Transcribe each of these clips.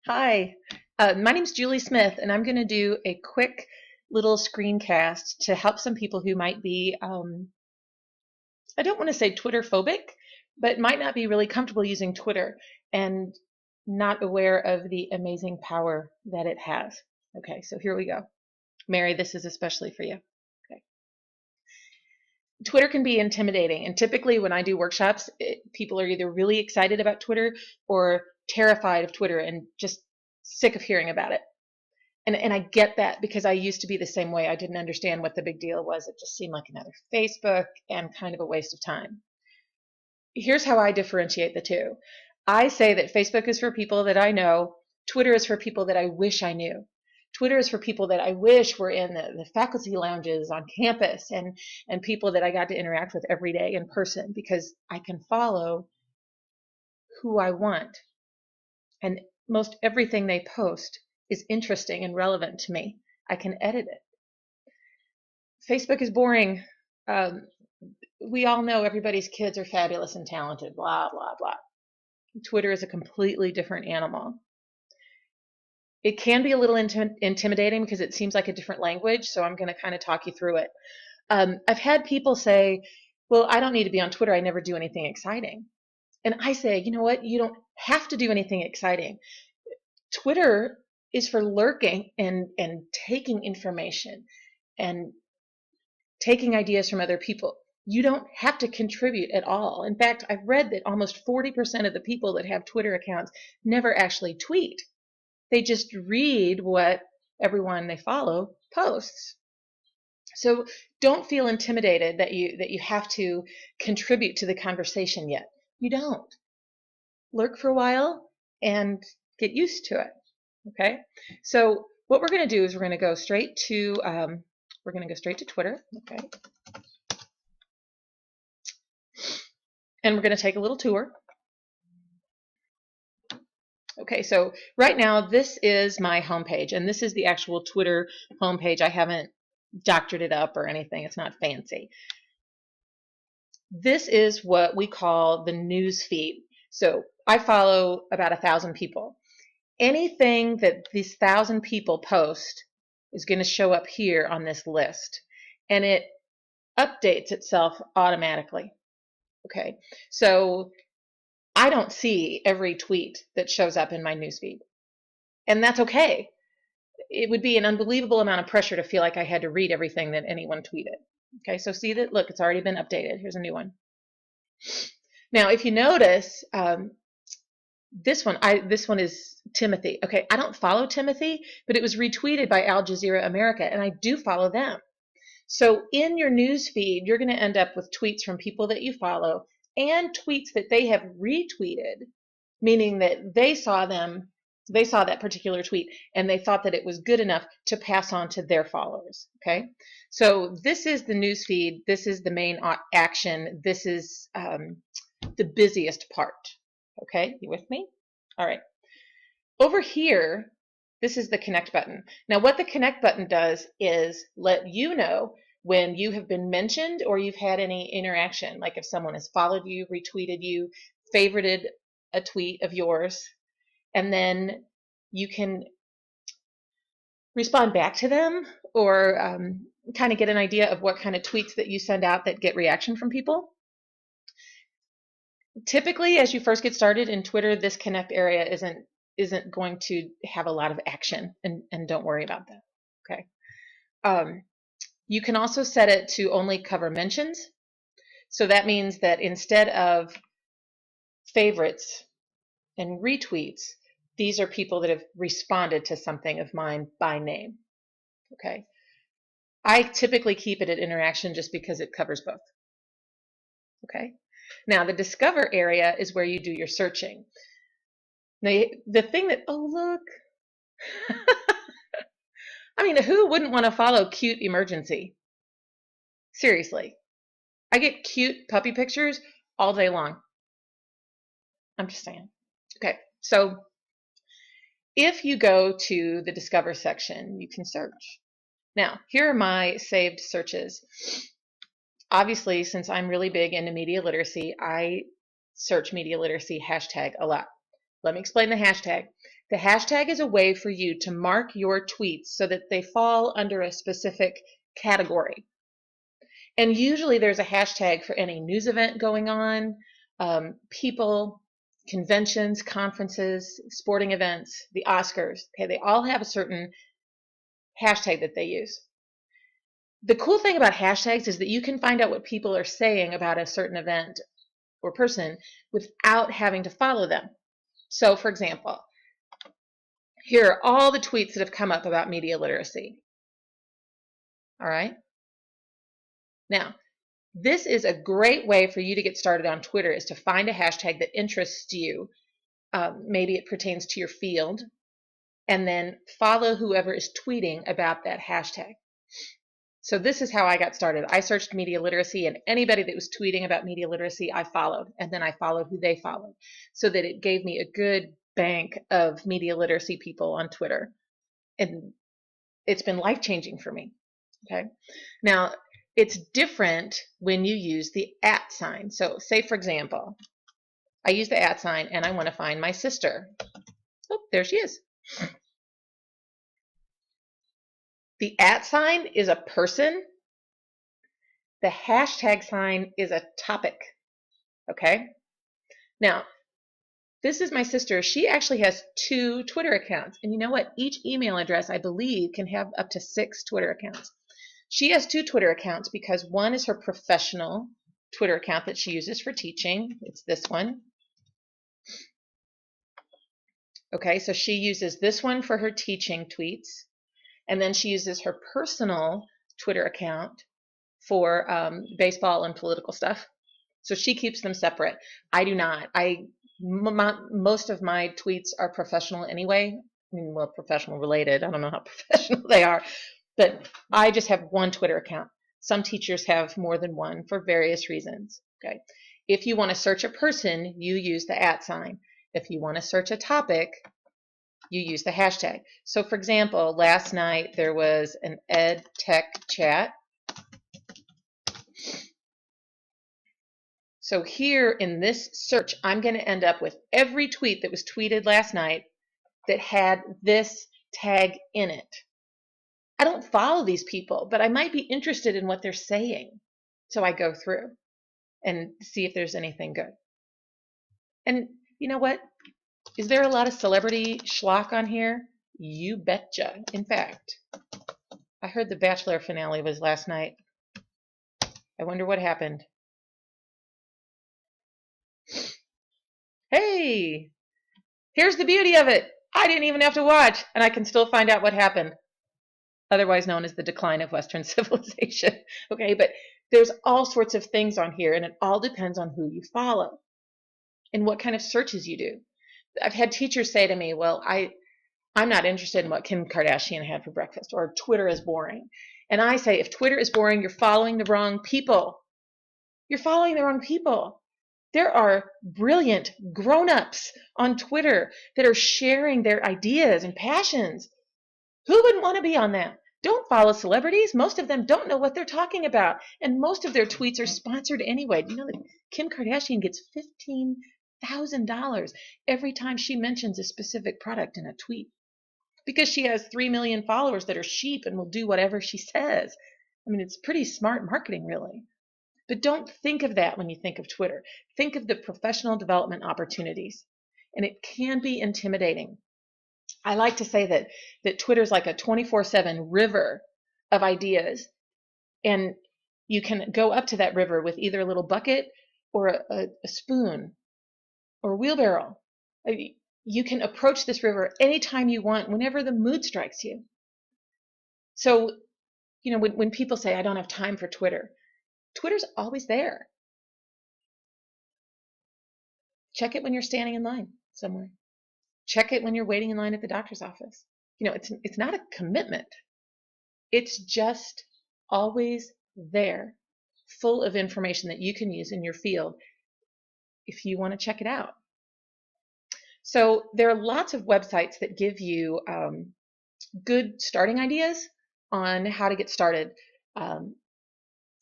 Hi, my name's Julie Smith, and I'm going to do a quick little screencast to help some people who might be, I don't want to say Twitter phobic, but might not be really comfortable using Twitter and not aware of the amazing power that it has. Okay, so here we go. Mary, this is especially for you. Okay. Twitter can be intimidating, and typically when I do workshops, people are either really excited about Twitter or terrified of Twitter and just sick of hearing about it. And I get that because I used to be the same way. I didn't understand what the big deal was. It just seemed like another Facebook and kind of a waste of time. Here's how I differentiate the two. I say that Facebook is for people that I know. Twitter is for people that I wish I knew. Twitter is for people that I wish were in the faculty lounges on campus and people that I got to interact with every day in person because I can follow who I want. And most everything they post is interesting and relevant to me. I can edit it. Facebook is boring. Um, we all know everybody's kids are fabulous and talented, blah, blah, blah. Twitter is a completely different animal. It can be a little intimidating because it seems like a different language, so I'm going to kind of talk you through it. I've had people say, well, I don't need to be on Twitter. I never do anything exciting. And I say, you know what? You don't have to do anything exciting. Twitter is for lurking and taking information and taking ideas from other people. You don't have to contribute at all. In fact, I've read that almost 40% of the people that have Twitter accounts never actually tweet. They just read what everyone they follow posts. So don't feel intimidated that you have to contribute to the conversation yet. You don't. Lurk for a while and get used to it. Okay. So what we're going to do is we're going to go straight to Twitter. Okay. And we're going to take a little tour. Okay, so right now this is my homepage, and this is the actual Twitter homepage. I haven't doctored it up or anything. It's not fancy. This is what we call the news feed. So I follow about 1,000 people. Anything that these 1,000 people post is going to show up here on this list, and it updates itself automatically. Okay, so I don't see every tweet that shows up in my newsfeed, and that's okay. It would be an unbelievable amount of pressure to feel like I had to read everything that anyone tweeted. Okay, so see that, look, it's already been updated. Here's a new one. Now, if you notice, this one is Timothy. Okay, I don't follow Timothy, but it was retweeted by Al Jazeera America, and I do follow them. So in your news feed, you're going to end up with tweets from people that you follow and tweets that they have retweeted, meaning that they saw that particular tweet and they thought that it was good enough to pass on to their followers. Okay, so this is the news feed. This is the main action. This is the busiest part. Okay, you with me? All right. Over here, this is the connect button. Now, what the connect button does is let you know when you have been mentioned or you've had any interaction, like if someone has followed you, retweeted you, favorited a tweet of yours, and then you can respond back to them or kind of get an idea of what kind of tweets that you send out that get reaction from people. Typically, as you first get started in Twitter, this connect area isn't going to have a lot of action, and don't worry about that. Okay. You can also set it to only cover mentions. So that means that instead of favorites and retweets, these are people that have responded to something of mine by name. Okay. I typically keep it at interaction just because it covers both. Okay. Now the discover area is where you do your searching. Now the thing that, oh look, I mean, who wouldn't want to follow Cute Emergency? Seriously. I get cute puppy pictures all day long. I'm just saying. Okay, so if you go to the Discover section, you can search. Now, here are my saved searches. Obviously, since I'm really big into media literacy, I search media literacy hashtag a lot. Let me explain the hashtag. The hashtag is a way for you to mark your tweets so that they fall under a specific category. And usually there's a hashtag for any news event going on, people, conventions, conferences, sporting events, the Oscars. Okay, they all have a certain hashtag that they use. The cool thing about hashtags is that you can find out what people are saying about a certain event or person without having to follow them. So, for example, here are all the tweets that have come up about media literacy. All right. Now, this is a great way for you to get started on Twitter, is to find a hashtag that interests you. Maybe it pertains to your field, and then follow whoever is tweeting about that hashtag. So this is how I got started. I searched media literacy, and anybody that was tweeting about media literacy, I followed, and then I followed who they followed, so that it gave me a good bank of media literacy people on Twitter. And it's been life-changing for me. Okay. Now, it's different when you use the @ sign. So say, for example, I use the @ sign and I want to find my sister. Oh, there she is. The @ sign is a person. The hashtag sign is a topic. Okay. Now, this is my sister. She actually has 2 Twitter accounts. And you know what? Each email address, I believe, can have up to 6 Twitter accounts. She has 2 Twitter accounts because one is her professional Twitter account that she uses for teaching. It's this one. Okay, so she uses this one for her teaching tweets, and then she uses her personal Twitter account for baseball and political stuff. So she keeps them separate. I do not. Most of my tweets are professional anyway. I mean, well, professional related. I don't know how professional they are, but I just have one Twitter account. Some teachers have more than one for various reasons. Okay. If you want to search a person, you use the @ sign. If you want to search a topic, you use the hashtag. So for example, last night there was an ed tech chat. So here in this search, I'm going to end up with every tweet that was tweeted last night that had this tag in it. I don't follow these people, but I might be interested in what they're saying. So I go through and see if there's anything good. And you know what? Is there a lot of celebrity schlock on here? You betcha. In fact, I heard the Bachelor finale was last night. I wonder what happened. Hey, here's the beauty of it. I didn't even have to watch, and I can still find out what happened. Otherwise known as the decline of Western civilization. Okay, but there's all sorts of things on here, and it all depends on who you follow and what kind of searches you do. I've had teachers say to me, well, I'm not interested in what Kim Kardashian had for breakfast, or Twitter is boring. And I say, if Twitter is boring, you're following the wrong people. You're following the wrong people. There are brilliant grown-ups on Twitter that are sharing their ideas and passions. Who wouldn't want to be on that? Don't follow celebrities. Most of them don't know what they're talking about. And most of their tweets are sponsored anyway. Do you know that Kim Kardashian gets $15,000 every time she mentions a specific product in a tweet? Because she has 3 million followers that are sheep and will do whatever she says. I mean, it's pretty smart marketing, really. But don't think of that when you think of Twitter. Think of the professional development opportunities. And it can be intimidating. I like to say that Twitter's like a 24/7 river of ideas. And you can go up to that river with either a little bucket or a spoon or a wheelbarrow. You can approach this river anytime you want, whenever the mood strikes you. So, you know, when people say, I don't have time for Twitter, Twitter's always there. Check it when you're standing in line somewhere. Check it when you're waiting in line at the doctor's office. You know, it's not a commitment. It's just always there, full of information that you can use in your field if you want to check it out. So there are lots of websites that give you good starting ideas on how to get started.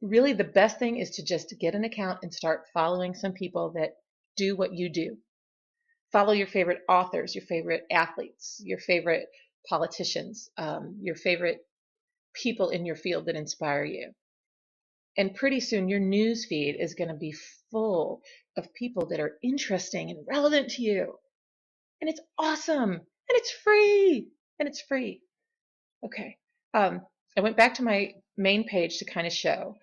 Really, the best thing is to just get an account and start following some people that do what you do. Follow your favorite authors, your favorite athletes, your favorite politicians, your favorite people in your field that inspire you. And pretty soon your news feed is going to be full of people that are interesting and relevant to you. And it's awesome. And it's free. And it's free. Okay. I went back to my main page to kind of show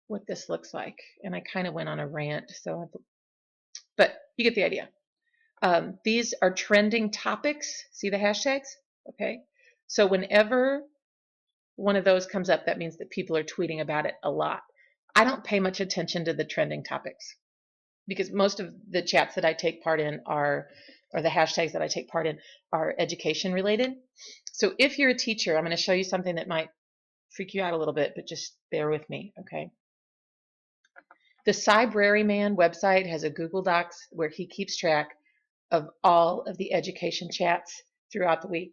what this looks like. And I kind of went on a rant. But you get the idea. These are trending topics. See the hashtags? Okay. So whenever one of those comes up, that means that people are tweeting about it a lot. I don't pay much attention to the trending topics because most of the chats that I take part in or the hashtags that I take part in are education related. So if you're a teacher, I'm going to show you something that might freak you out a little bit, but just bear with me, okay? The Cybrary-Man website has a Google Docs where he keeps track of all of the education chats throughout the week.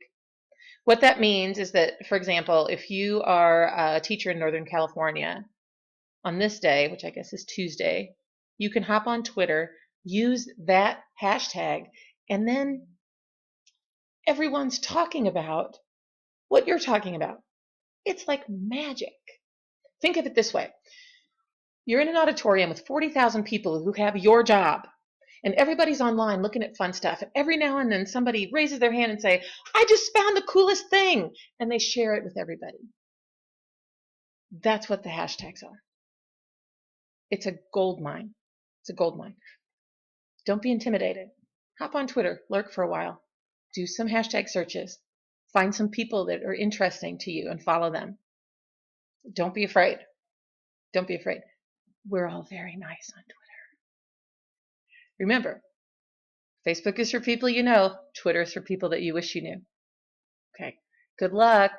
What that means is that, for example, if you are a teacher in Northern California, on this day, which I guess is Tuesday, you can hop on Twitter, use that hashtag, and then everyone's talking about what you're talking about. It's like magic. Think of it this way. You're in an auditorium with 40,000 people who have your job, and everybody's online looking at fun stuff. And every now and then somebody raises their hand and say, I just found the coolest thing, and they share it with everybody. That's what the hashtags are. It's a gold mine. It's a gold mine. Don't be intimidated. Hop on Twitter, lurk for a while, do some hashtag searches, find some people that are interesting to you and follow them. Don't be afraid. Don't be afraid. We're all very nice on Twitter. Remember, Facebook is for people you know, Twitter is for people that you wish you knew. Okay, good luck.